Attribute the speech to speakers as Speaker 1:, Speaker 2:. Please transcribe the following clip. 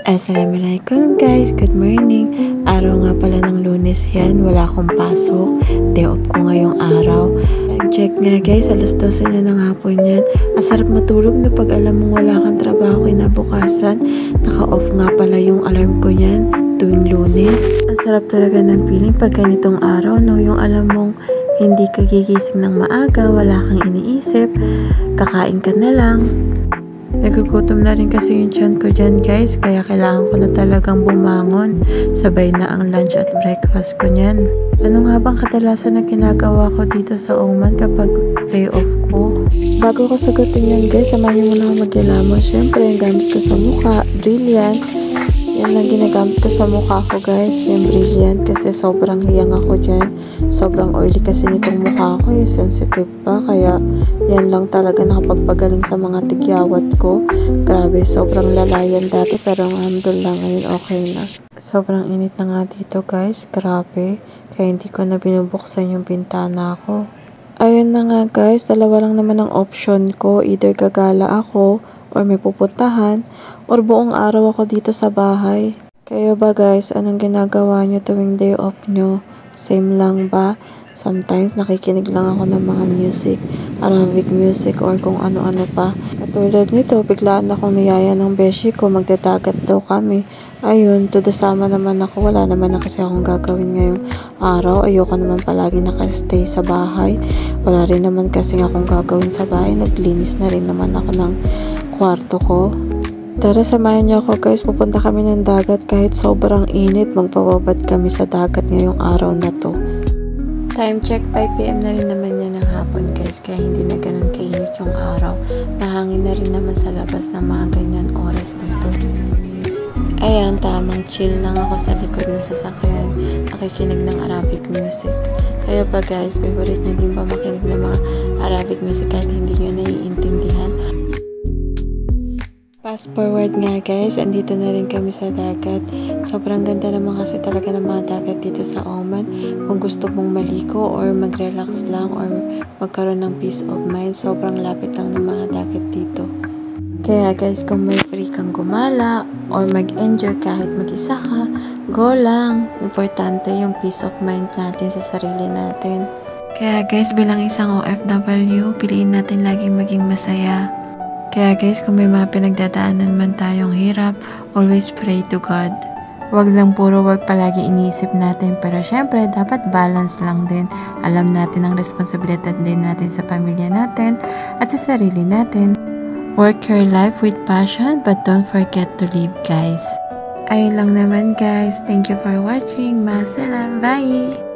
Speaker 1: Assalamualaikum guys, good morning. Araw nga pala ng Lunes yan, wala akong pasok. Day off ko ngayong araw. Time check nga guys, alas 12 na ng hapon yan. Ang sarap matulog na pag alam mong wala kang trabaho kinabukasan. Naka-off nga pala yung alarm ko yan tuwing Lunes. Ang sarap talaga ng feeling pag ganitong araw, no? Yung alam mong hindi ka gigising ng maaga, wala kang iniisip, kakain ka na lang. Nagugutom na rin kasi yung tiyan ko dyan guys, kaya kailangan ko na talagang bumangon. Sabay na ang lunch at breakfast ko nyan. Ano nga bang kadalasan na ginagawa ko dito sa Oman kapag day off ko? Bago ko sagutin yan guys, samahan niyo muna ako mag-ilamos. Siyempre, yung gamit ko sa mukha, Brilliant. Yan lang ginagamit ko sa mukha ko guys, yung Brilliant, kasi sobrang hiyang ako dyan. Sobrang oily kasi nitong mukha ko, sensitive pa, kaya yan lang talaga nakapagpagaling sa mga tigyawat ko. Grabe, sobrang lalayan dati pero alhamdulillah ngayon okay na. Sobrang init na nga dito guys, grabe, kaya hindi ko na binubuksan yung bintana ko. Ayun na nga guys, dalawa lang naman ang option ko, either gagala ako or may pupuntahan, or buong araw ako dito sa bahay. Kayo ba guys, anong ginagawa nyo tuwing day off nyo? Same lang ba? Sometimes nakikinig lang ako ng mga music, Arabic music or kung ano-ano pa. Katulad nito, biglaan akong niyaya ng beshi ko, magdadagat daw kami. Ayun, to the sama naman ako, wala naman na kasi akong gagawin ngayong araw. Ayoko naman palagi nakastay sa bahay. Wala rin naman kasi akong gagawin sa bahay, naglinis na rin naman ako ng kwarto ko. Tara, samahan niyo ako guys, pupunta kami ng dagat kahit sobrang init, magpababad kami sa dagat ngayong araw na to. Time check, 5 PM na rin naman yan ng hapon guys, kaya hindi na ganun kainit yung araw. Mahangin na rin naman sa labas ng mga ganyan oras dito. Ayan, tamang chill lang ako sa likod ng sasakyan, nakikinig ng Arabic music. Kaya ba guys, favorite nyo din ba makinig ng mga Arabic music kahit hindi nyo naiintindihan? Fast forward nga guys, andito na rin kami sa dagat. Sobrang ganda naman kasi talaga ng mga dagat dito sa Oman. Kung gusto mong maliko or mag-relax lang or magkaroon ng peace of mind, sobrang lapit lang ng mga dagat dito. Kaya guys, kung may free kang gumala or mag-enjoy kahit mag-isa ka, go lang. Importante yung peace of mind natin sa sarili natin. Kaya guys, bilang isang OFW, piliin natin laging maging masaya. Kaya guys, kung may mga pinagdadaanan man tayong hirap, always pray to God. Huwag lang puro work palagi iniisip natin, pero syempre dapat balance lang din. Alam natin ang responsibilidad din natin sa pamilya natin at sa sarili natin. Work your life with passion, but don't forget to live guys. Ayun lang naman guys. Thank you for watching. Masalam. Bye!